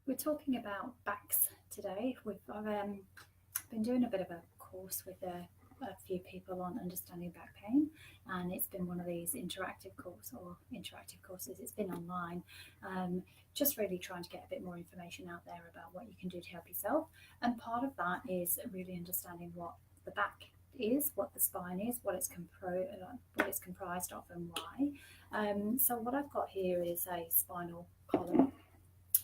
We're talking about backs today. I've been doing a bit of a course with a few people on understanding back pain, and it's been one of these interactive courses. It's been online, just really trying to get a bit more information out there about what you can do to help yourself. And part of that is really understanding what the back is, what the spine is, what it's comprised of, and why. So what I've got here is a spinal column.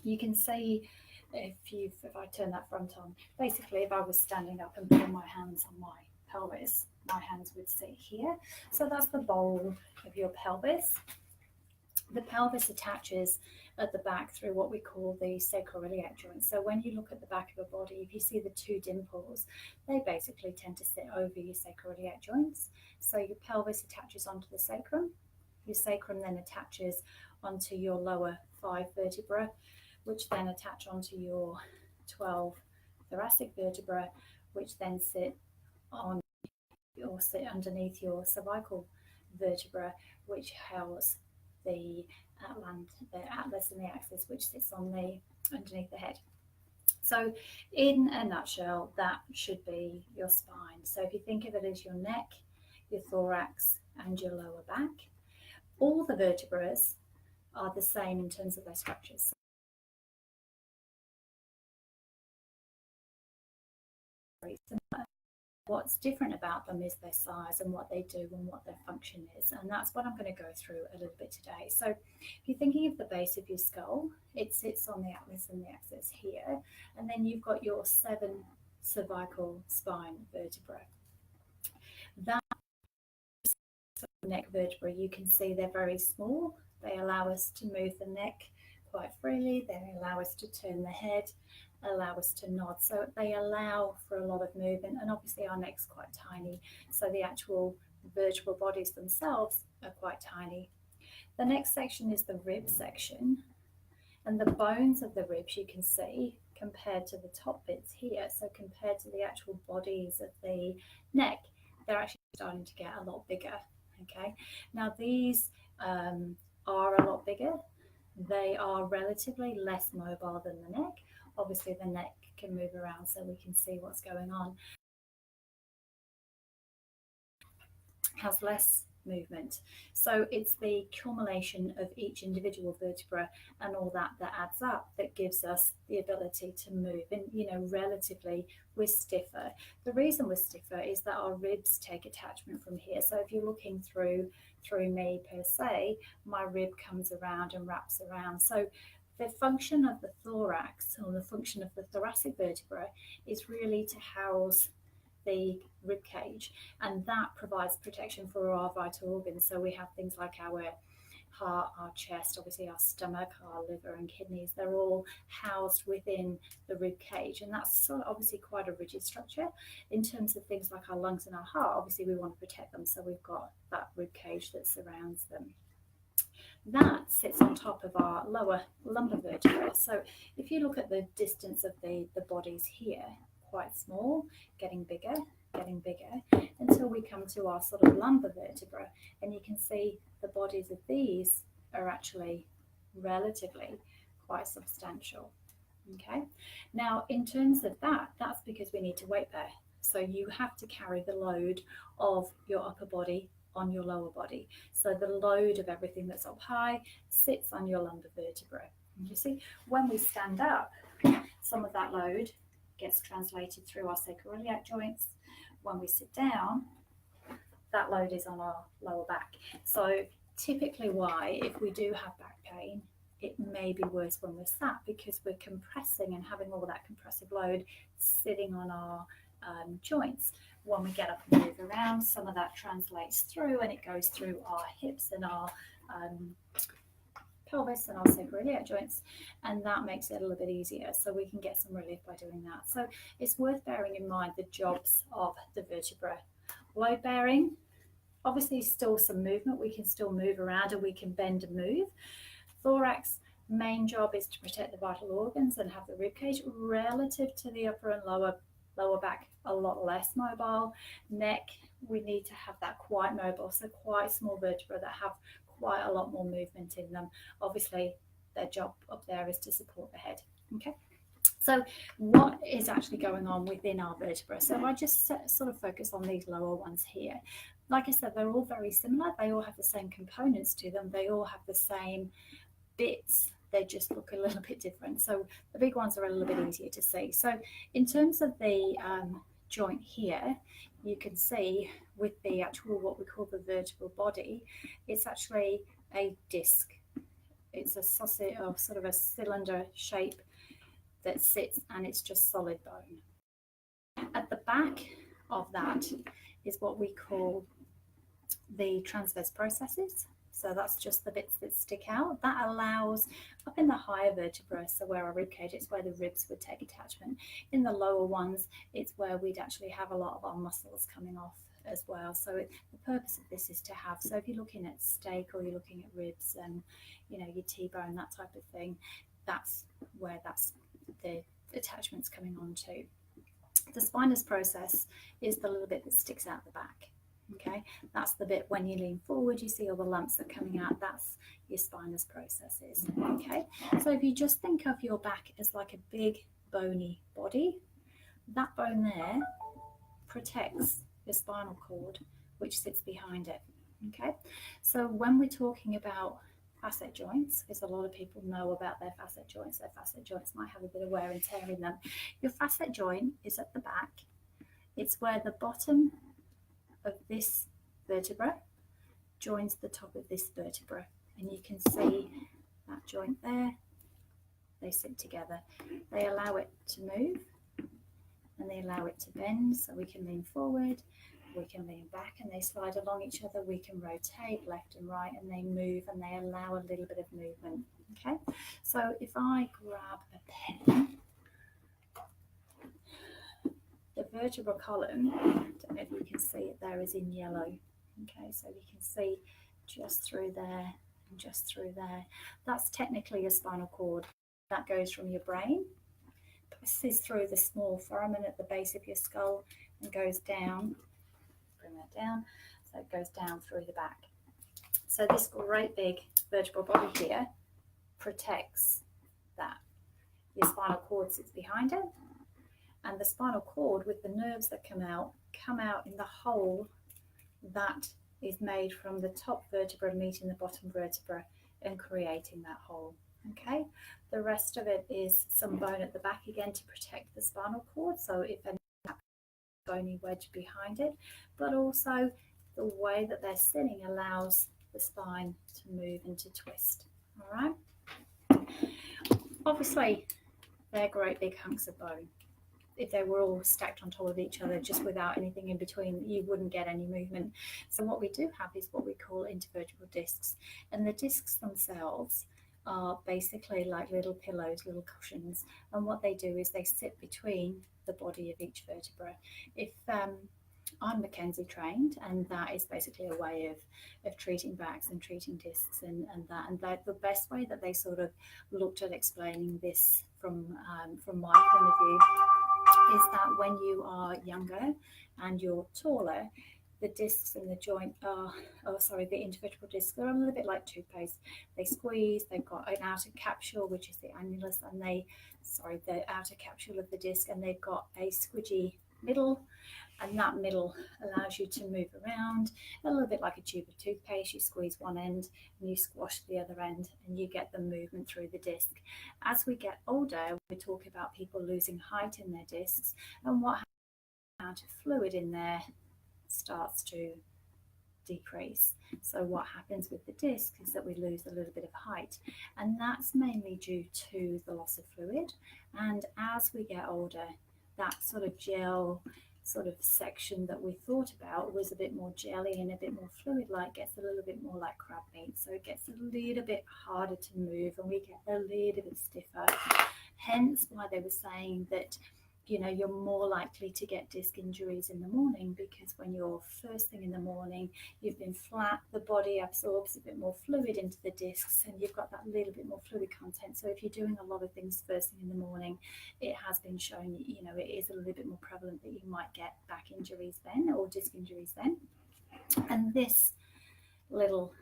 You can see if I turn that front on, basically if I was standing up and putting my hands on my pelvis, my hands would sit here. So that's the bowl of your pelvis. The pelvis attaches at the back through what we call the sacroiliac joint. So when you look at the back of a body, if you see the two dimples, they basically tend to sit over your sacroiliac joints. So your pelvis attaches onto the sacrum. Your sacrum then attaches onto your lower 5 vertebrae, which then attach onto your 12 thoracic vertebra, which then sit underneath your cervical vertebra, which house the atlas and the axis, which sits underneath the head. So in a nutshell, that should be your spine. So if you think of it as your neck, your thorax, and your lower back, all the vertebrae are the same in terms of their structures. What's different about them is their size and what they do and what their function is, and that's what I'm going to go through a little bit today. So if you're thinking of the base of your skull, it sits on the atlas and the axis here, and then you've got your 7 cervical spine vertebrae. That neck vertebra, you can see they're very small. They allow us to move the neck quite freely. They allow us to turn the head, allow us to nod. So they allow for a lot of movement, and obviously our neck's quite tiny, so the actual vertebral bodies themselves are quite tiny. The next section is the rib section, and the bones of the ribs you can see compared to the top bits here, so compared to the actual bodies of the neck, they're actually starting to get a lot bigger. Okay, now these are a lot bigger. They are relatively less mobile than the neck. Obviously the neck can move around so we can see what's going on. It has less movement. So it's the accumulation of each individual vertebra and all that adds up that gives us the ability to move. And relatively we're stiffer. The reason we're stiffer is that our ribs take attachment from here. So if you're looking through me per se, my rib comes around and wraps around. So the function of the thorax, or the function of the thoracic vertebra, is really to house the rib cage, and that provides protection for our vital organs. So we have things like our heart, our chest, obviously our stomach, our liver and kidneys, they're all housed within the rib cage, and that's obviously quite a rigid structure. In terms of things like our lungs and our heart, obviously we want to protect them, so we've got that rib cage that surrounds them. That sits on top of our lower lumbar vertebra. So if you look at the distance of the bodies here, quite small, getting bigger, until we come to our sort of lumbar vertebra, and you can see the bodies of these are actually relatively quite substantial. Okay, now in terms of that's because we need to weight bear. So you have to carry the load of your upper body on your lower body. So the load of everything that's up high sits on your lumbar vertebra. And you see, when we stand up, some of that load gets translated through our sacroiliac joints. When we sit down, that load is on our lower back. So typically why, if we do have back pain, it may be worse when we're sat, because we're compressing and having all that compressive load sitting on our joints. When we get up and move around, some of that translates through, and it goes through our hips and our pelvis and our sacroiliac joints, and that makes it a little bit easier, so we can get some relief by doing that. So it's worth bearing in mind the jobs of the vertebra. Load bearing, obviously still some movement, we can still move around and we can bend and move. Thorax, main job is to protect the vital organs and have the rib cage. Relative to the upper and lower back, a lot less mobile. Neck, we need to have that quite mobile, so quite small vertebrae that have quite a lot more movement in them. Obviously their job up there is to support the head. Okay. So what is actually going on within our vertebra? So I just sort of focus on these lower ones here. Like I said, they're all very similar. They all have the same components to them. They all have the same bits. They just look a little bit different. So the big ones are a little bit easier to see. So in terms of the joint here, you can see with the actual what we call the vertebral body, it's actually a disc. It's a sausage or sort of a cylinder shape that sits, and it's just solid bone. At the back of that is what we call the transverse processes. So that's just the bits that stick out. That allows, up in the higher vertebra, so where our rib cage, it's where the ribs would take attachment. In the lower ones, it's where we'd actually have a lot of our muscles coming off as well. So the purpose of this is to have, so if you're looking at steak or you're looking at ribs and, you know, your T-bone, that type of thing, that's where that's the attachments coming on to. The spinous process is the little bit that sticks out the back. Okay, that's the bit when you lean forward, you see all the lumps that are coming out. That's your spinous processes. Okay, so if you just think of your back as like a big bony body, that bone there protects your spinal cord, which sits behind it. Okay, so when we're talking about facet joints, because a lot of people know about their facet joints might have a bit of wear and tear in them. Your facet joint is at the back. It's where the bottom of this vertebra joins the top of this vertebra, and you can see that joint there. They sit together. They allow it to move and they allow it to bend, so we can lean forward, we can lean back, and they slide along each other. We can rotate left and right, and they move and they allow a little bit of movement. Okay, so if I grab a pen, the vertebral column, I don't know if you can see it there, is in yellow. Okay, so you can see just through there and just through there. That's technically a spinal cord. That goes from your brain, passes through the small foramen at the base of your skull and goes down. Bring that down. So it goes down through the back. So this great big vertebral body here protects that. Your spinal cord sits behind it, and the spinal cord with the nerves that come out in the hole that is made from the top vertebra meeting the bottom vertebra and creating that hole. Okay, the rest of it is some bone at the back again to protect the spinal cord, so if any bony wedge behind it, but also the way that they're sitting allows the spine to move and to twist. All right, obviously they're great big hunks of bone. If they were all stacked on top of each other just without anything in between, you wouldn't get any movement. So what we do have is what we call intervertebral discs, and the discs themselves are basically like little pillows, little cushions, and what they do is they sit between the body of each vertebra. If I'm Mackenzie trained, and that is basically a way of treating backs and treating discs and that the best way that they sort of looked at explaining this from my point of view is that when you are younger and you're taller, the discs in the joint are, the intervertebral discs, they're a little bit like toothpaste. They squeeze, they've got an outer capsule, which is the annulus, and the outer capsule of the disc, and they've got a squidgy middle, and that middle allows you to move around a little bit like a tube of toothpaste. You squeeze one end and you squash the other end, and you get the movement through the disc. As we get older, we talk about people losing height in their discs, and what amount of fluid in there starts to decrease. So what happens with the disc is that we lose a little bit of height, and that's mainly due to the loss of fluid. And as we get older, that sort of gel sort of section that we thought about was a bit more jelly and a bit more fluid-like gets a little bit more like crab meat. So it gets a little bit harder to move, and we get a little bit stiffer. Hence why they were saying that, you know, you're more likely to get disc injuries in the morning, because when you're first thing in the morning, you've been flat, the body absorbs a bit more fluid into the discs, and you've got that little bit more fluid content. So if you're doing a lot of things first thing in the morning, it has been shown, you know, it is a little bit more prevalent that you might get back injuries then, or disc injuries then. And this little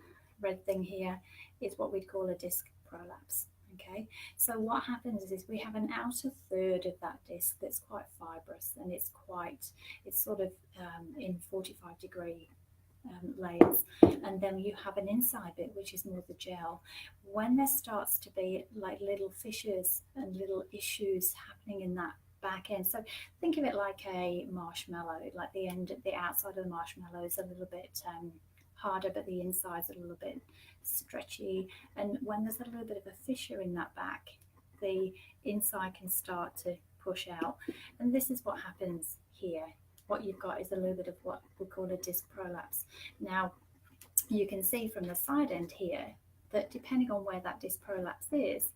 red thing here is what we'd call a disc prolapse. Okay, so what happens is we have an outer third of that disc that's quite fibrous, and it's sort of in 45-degree layers, and then you have an inside bit which is more the gel. When there starts to be like little fissures and little issues happening in that back end, so think of it like a marshmallow, like the outside of the marshmallow is a little bit harder, but the inside's a little bit stretchy, and when there's a little bit of a fissure in that back, the inside can start to push out, and this is what happens here. What you've got is a little bit of what we call a disc prolapse. Now, you can see from the side end here that depending on where that disc prolapse is,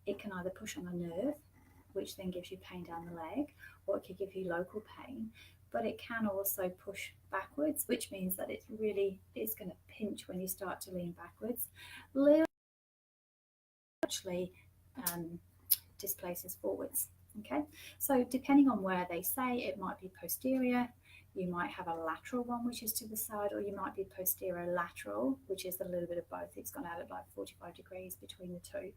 it can either push on a nerve, which then gives you pain down the leg, or it could give you local pain, but it can also push backwards, which means that it's going to pinch when you start to lean backwards. Actually displaces forwards. Okay, so depending on where they say, it might be posterior, you might have a lateral one which is to the side, or you might be posterior lateral, which is a little bit of both. It's gone out at like 45 degrees between the two.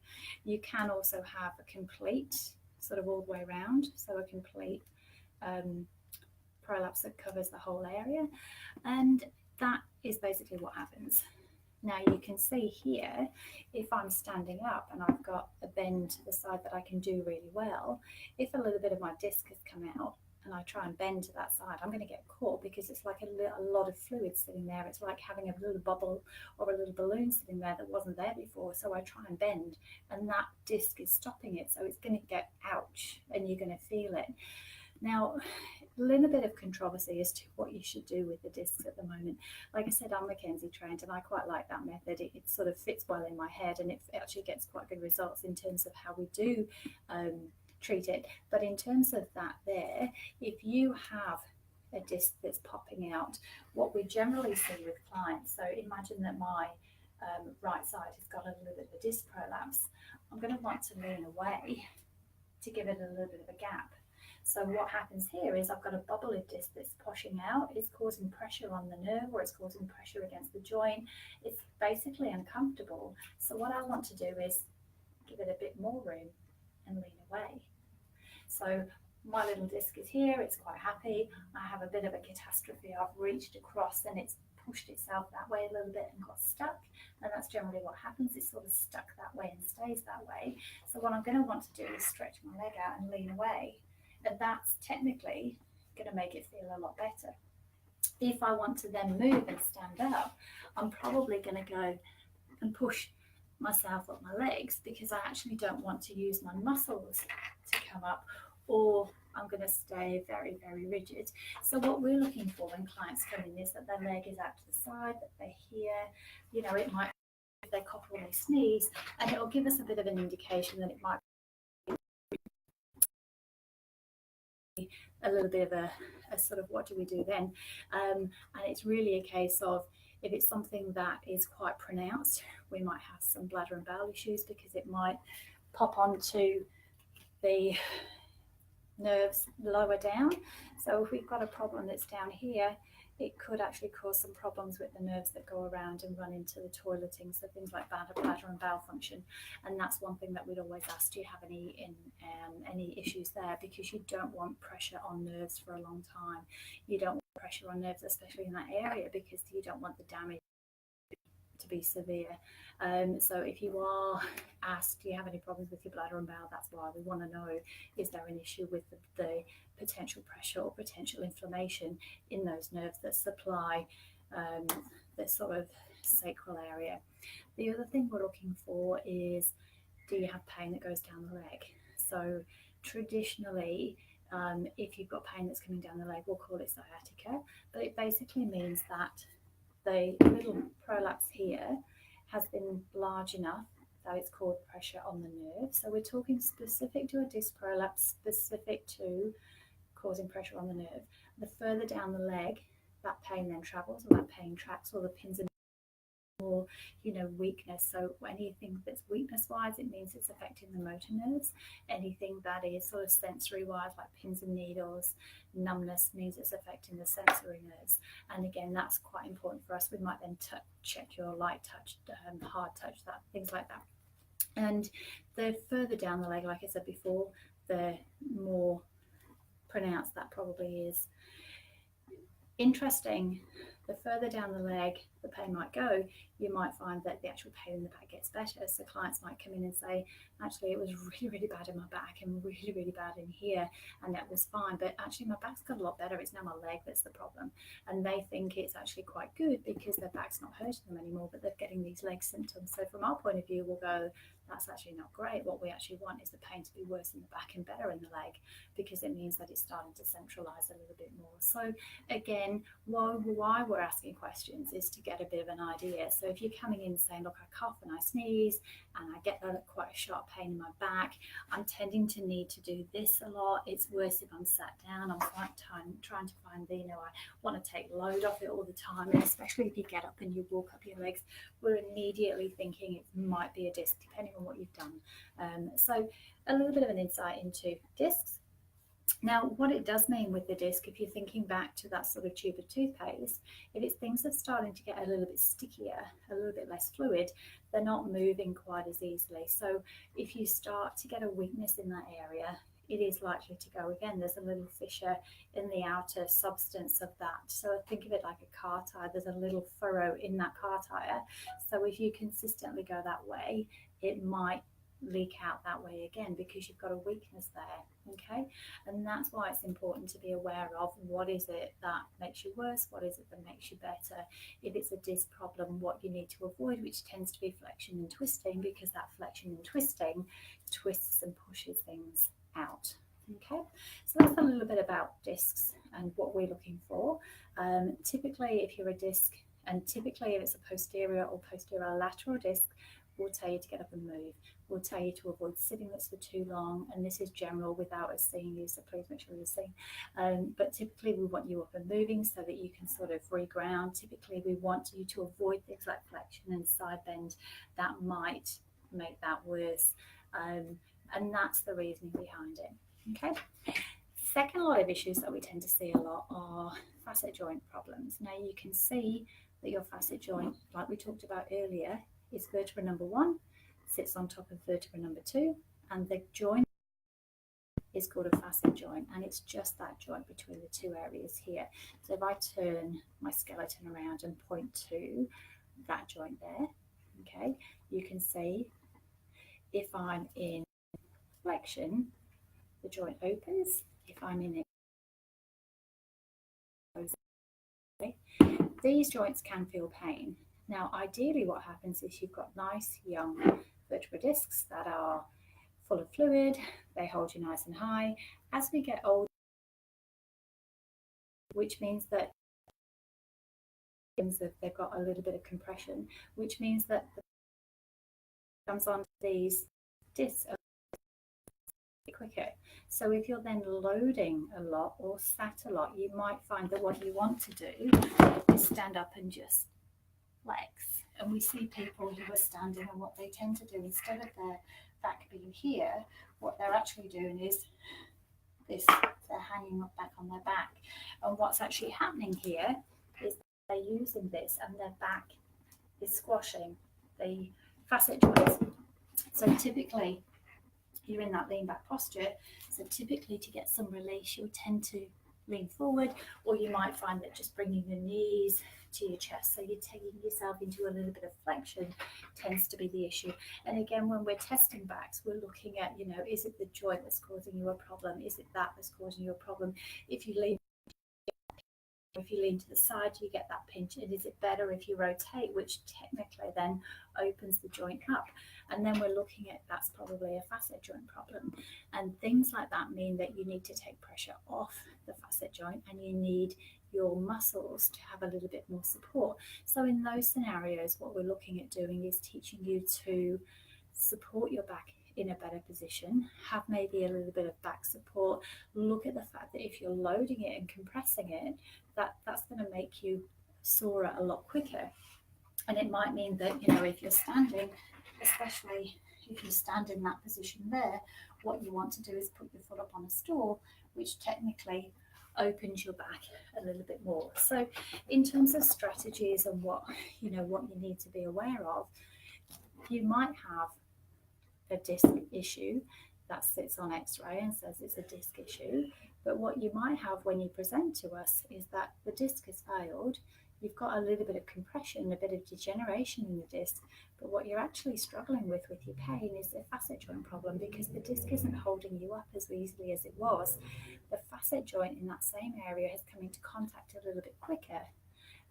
You can also have a complete sort of all the way around, so a complete prolapse that covers the whole area, and that is basically what happens. Now you can see here, if I'm standing up and I've got a bend to the side that I can do really well, if a little bit of my disc has come out and I try and bend to that side, I'm going to get caught because it's like a lot of fluid sitting there. It's like having a little bubble or a little balloon sitting there that wasn't there before. So I try and bend and that disc is stopping it. So it's going to get ouch and you're going to feel it. Now, a little bit of controversy as to what you should do with the discs at the moment. Like I said, I'm Mackenzie trained and I quite like that method. It sort of fits well in my head and it actually gets quite good results in terms of how we do treat it. But in terms of that there, if you have a disc that's popping out, what we generally see with clients, so imagine that my right side has got a little bit of a disc prolapse, I'm going to want to lean away to give it a little bit of a gap. So what happens here is I've got a bubble of disc that's pushing out, it's causing pressure on the nerve or it's causing pressure against the joint. It's basically uncomfortable. So what I want to do is give it a bit more room and lean away. So my little disc is here, it's quite happy. I have a bit of a catastrophe. I've reached across and it's pushed itself that way a little bit and got stuck. And that's generally what happens. It's sort of stuck that way and stays that way. So what I'm going to want to do is stretch my leg out and lean away. And that's technically going to make it feel a lot better. If I want to then move and stand up, I'm probably going to go and push myself up my legs because I actually don't want to use my muscles to come up, or I'm going to stay very, very rigid. So what we're looking for when clients come in is that their leg is out to the side, that they're here. You know, it might, if they cough or they sneeze, and it'll give us a bit of an indication that it might a little bit of a sort of what do we do then, and it's really a case of if it's something that is quite pronounced, we might have some bladder and bowel issues because it might pop onto the nerves lower down. So if we've got a problem that's down here, it could actually cause some problems with the nerves that go around and run into the toileting, so things like bladder and bowel function. And that's one thing that we'd always ask, do you have any issues there? Because you don't want pressure on nerves for a long time. You don't want pressure on nerves, especially in that area, because you don't want the damage to be severe. So if you are asked, do you have any problems with your bladder and bowel, that's why we want to know, is there an issue with the potential pressure or potential inflammation in those nerves that supply the sort of sacral area. The other thing we're looking for is, do you have pain that goes down the leg? So traditionally, if you've got pain that's coming down the leg, we'll call it sciatica, but it basically means that the little prolapse here has been large enough that it's caused pressure on the nerve. So we're talking specific to a disc prolapse, specific to causing pressure on the nerve. The further down the leg that pain then travels, or that pain tracks, or the pins and more, weakness. So anything that's weakness wise, it means it's affecting the motor nerves. Anything that is sort of sensory wise, like pins and needles, numbness, means it's affecting the sensory nerves. And again, that's quite important for us. We might then check your light touch, hard touch, things like that. And the further down the leg, like I said before, the more pronounced that probably is. Interesting, the further down the leg the pain might go, you might find that the actual pain in the back gets better. So clients might come in and say, actually, it was really, really bad in my back and really, really bad in here, and that was fine. But actually, my back's got a lot better. It's now my leg that's the problem. And they think it's actually quite good because their back's not hurting them anymore, but they're getting these leg symptoms. So from our point of view, we'll go, that's actually not great. What we actually want is the pain to be worse in the back and better in the leg, because it means that it's starting to centralize a little bit more. So again, why we're asking questions is to get a bit of an idea. So if you're coming in saying, look, I cough and I sneeze and I get quite a sharp pain in my back, I'm tending to need to do this a lot, it's worse if I'm sat down, I'm trying to find I want to take load off it all the time, and especially if you get up and you walk up your legs, we're immediately thinking it might be a disc, depending on what you've done. So a little bit of an insight into discs. Now, what it does mean with the disc, if you're thinking back to that sort of tube of toothpaste, if things are starting to get a little bit stickier, a little bit less fluid, they're not moving quite as easily. So if you start to get a weakness in that area, it is likely to go again. There's a little fissure in the outer substance of that. So think of it like a car tire. There's a little furrow in that car tire. So if you consistently go that way, it might leak out that way again because you've got a weakness there. Okay, and that's why it's important to be aware of what is it that makes you worse, what is it that makes you better. If it's a disc problem, what you need to avoid, which tends to be flexion and twisting, because that flexion and twisting twists and pushes things out. Okay, so that's a little bit about discs and what we're looking for. Typically, if you're a disc, and typically if it's a posterior or posterior lateral disc, we'll tell you to get up and move. We'll tell you to avoid sitting that's for too long, and this is general without us seeing you, so please make sure you're seeing. But typically we want you up and moving so that you can sort of reground. Typically we want you to avoid things like flexion and side bend that might make that worse, and that's the reasoning behind it. Okay. Second lot of issues that we tend to see a lot are facet joint problems. Now you can see that your facet joint, like we talked about earlier, is vertebra number 1, sits on top of vertebra number 2, and the joint is called a facet joint, and it's just that joint between the two areas here. So if I turn my skeleton around and point to that joint there, okay, you can see if I'm in flexion, the joint opens. If I'm in it, these joints can feel pain. Now, ideally what happens is you've got nice young vertebral discs that are full of fluid, they hold you nice and high. As we get older, which means that they've got a little bit of compression, which means that the comes on these discs a bit quicker. So if you're then loading a lot or sat a lot, you might find that what you want to do is stand up and just flex. And we see people who are standing, and what they tend to do, instead of their back being here, what they're actually doing is this, they're hanging up back on their back. And what's actually happening here is they're using this and their back is squashing the facet joints. So typically you're in that lean back posture. So typically to get some release, you'll tend to lean forward, or you might find that just bringing your knees to your chest, so you're taking yourself into a little bit of flexion, tends to be the issue. And again, when we're testing backs, we're looking at, is it the joint that's causing you a problem? Is it that that's causing you a problem? If you lean to the side, you get that pinch. And is it better if you rotate, which technically then opens the joint up? And then we're looking at, that's probably a facet joint problem. And things like that mean that you need to take pressure off the facet joint, and you need your muscles to have a little bit more support. So in those scenarios, what we're looking at doing is teaching you to support your back in a better position, have maybe a little bit of back support. Look at the fact that if you're loading it and compressing it, that's going to make you sorer a lot quicker. And it might mean that, if you're standing, especially if you stand in that position there, what you want to do is put your foot up on a stool, which technically opens your back a little bit more. So in terms of strategies and what you need to be aware of, you might have a disc issue that sits on x-ray and says it's a disc issue. But what you might have when you present to us is that the disc has failed. You've got a little bit of compression, a bit of degeneration in the disc, but what you're actually struggling with your pain is the facet joint problem, because the disc isn't holding you up as easily as it was. The facet joint in that same area has come into contact a little bit quicker,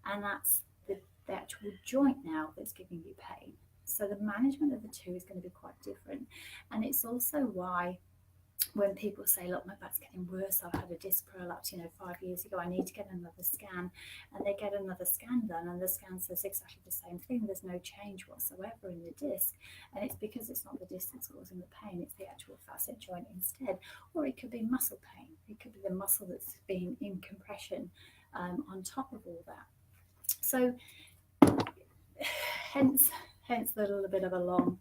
and that's the actual joint now that's giving you pain. So the management of the two is going to be quite different. And it's also why when people say, look, my back's getting worse, I've had a disc prolapse, 5 years ago, I need to get another scan, and they get another scan done, and the scan says exactly the same thing. There's no change whatsoever in the disc, and it's because it's not the disc that's causing the pain, it's the actual facet joint instead. Or it could be muscle pain, it could be the muscle that's been in compression on top of all that. So hence the little bit of a long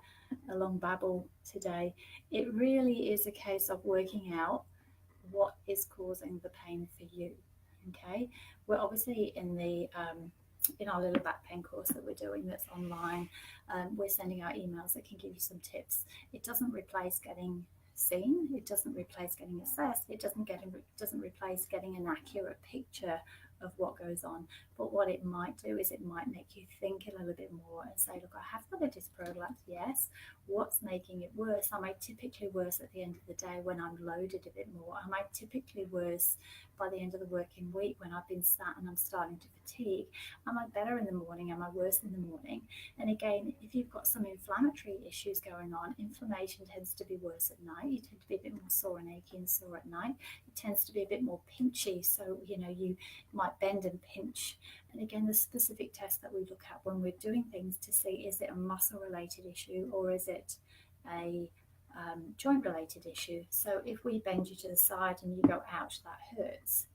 babble today. It really is a case of working out what is causing the pain for you. Okay, we're obviously in our little back pain course that we're doing that's online. We're sending out emails that can give you some tips. It doesn't replace getting seen, it doesn't replace getting assessed, it doesn't replace getting an accurate picture of what goes on. But what it might do is it might make you think a little bit more and say, look, I have got a disc prolapse, yes. What's making it worse? Am I typically worse at the end of the day when I'm loaded a bit more? Am I typically worse by the end of the working week when I've been sat and I'm starting to fatigue? Am I better in the morning? Am I worse in the morning? And again, if you've got some inflammatory issues going on, inflammation tends to be worse at night. You tend to be a bit more sore and achy and sore at night. It tends to be a bit more pinchy, so you might bend and pinch. And again, the specific test that we look at when we're doing things to see, is it a muscle related issue or is it a joint related issue? So if we bend you to the side and you go, ouch, that hurts.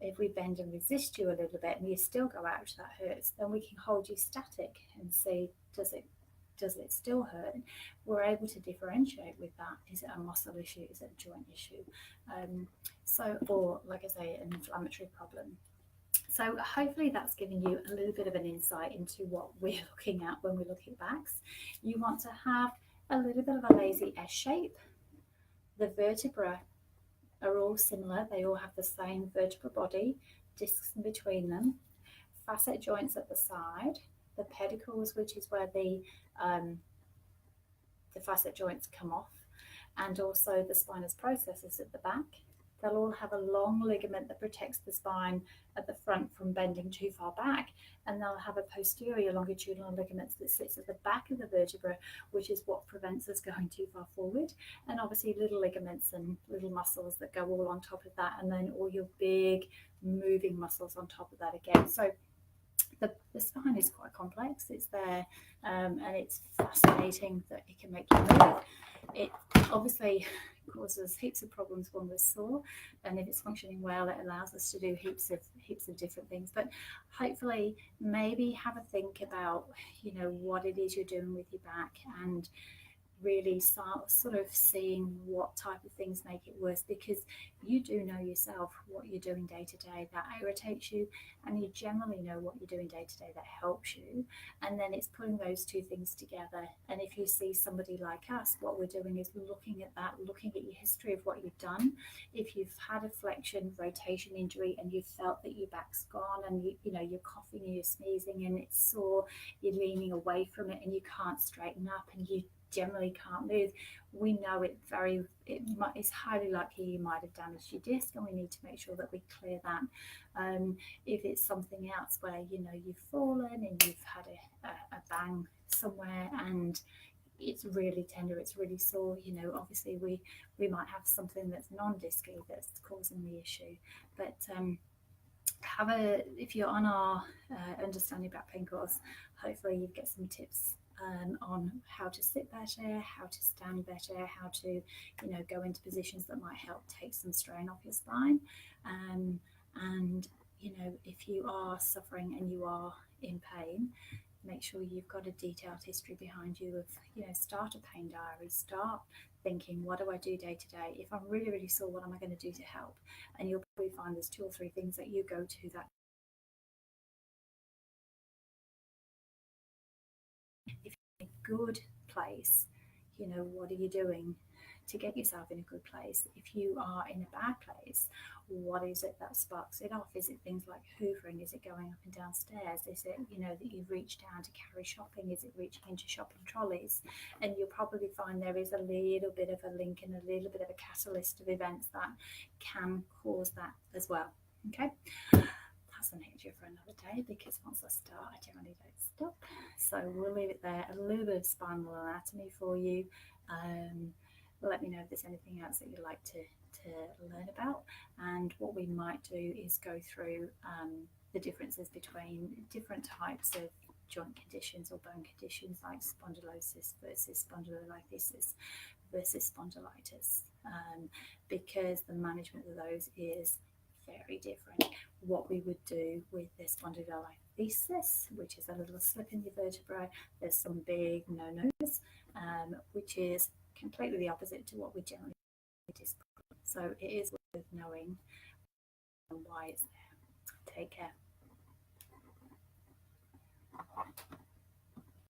If we bend and resist you a little bit and you still go, ouch, that hurts, then we can hold you static and see, does it still hurt? We're able to differentiate with that. Is it a muscle issue? Is it a joint issue? Or like I say, an inflammatory problem. So hopefully that's given you a little bit of an insight into what we're looking at when we look at backs. You want to have a little bit of a lazy S shape. The vertebra are all similar. They all have the same vertebral body, discs in between them, facet joints at the side, the pedicles, which is where the facet joints come off, and also the spinous processes at the back. They'll all have a long ligament that protects the spine at the front from bending too far back, and they'll have a posterior longitudinal ligament that sits at the back of the vertebra, which is what prevents us going too far forward, and obviously little ligaments and little muscles that go all on top of that, and then all your big moving muscles on top of that again. So the spine is quite complex. It's there, and it's fascinating that it can make you move. It obviously causes heaps of problems when we're sore, and if it's functioning well, it allows us to do heaps of different things. But hopefully, maybe have a think about what it is you're doing with your back, and really start sort of seeing what type of things make it worse, because you do know yourself what you're doing day to day that irritates you, and you generally know what you're doing day to day that helps you, and then it's putting those two things together. And if you see somebody like us, what we're doing is looking at that, looking at your history of what you've done. If you've had a flexion rotation injury and you felt that your back's gone, and you're coughing and you're sneezing and it's sore, you're leaning away from it and you can't straighten up and you generally can't move, we know it's highly likely you might have damaged your disc, and we need to make sure that we clear that. If it's something else where you've fallen and you've had a bang somewhere and it's really tender, it's really sore, obviously we might have something that's non-discy that's causing the issue. But if you're on our Understanding Back Pain course, hopefully you get some tips on how to sit better, how to stand better, how to go into positions that might help take some strain off your spine. And if you are suffering and you are in pain, make sure you've got a detailed history behind you of start a pain diary, start thinking, what do I do day to day? If I'm really, really sore, what am I going to do to help? And you'll probably find there's 2 or 3 things that you go to that if you're in a good place, You know, what are you doing to get yourself in a good place? If you are in a bad place, what is it that sparks it off? Is it things like hoovering? Is it going up and down stairs? Is it, you know, that you reach down to carry shopping? Is it reaching into shopping trolleys? And you'll probably find there is a little bit of a link and a little bit of a catalyst of events that can cause that as well. Okay, that's an issue for another day, because once I start, I generally don't stop. So we'll leave it there. A little bit of spinal anatomy for you. Let me know if there's anything else that you'd like to learn about. And what we might do is go through the differences between different types of joint conditions or bone conditions, like spondylosis versus spondylolisthesis versus spondylitis, because the management of those is very different. What we would do with the spondylolisthesis, which is a little slip in the vertebra, there's some big no-nos, which is completely the opposite to what we generally do. So it is worth knowing why it's there. Take care.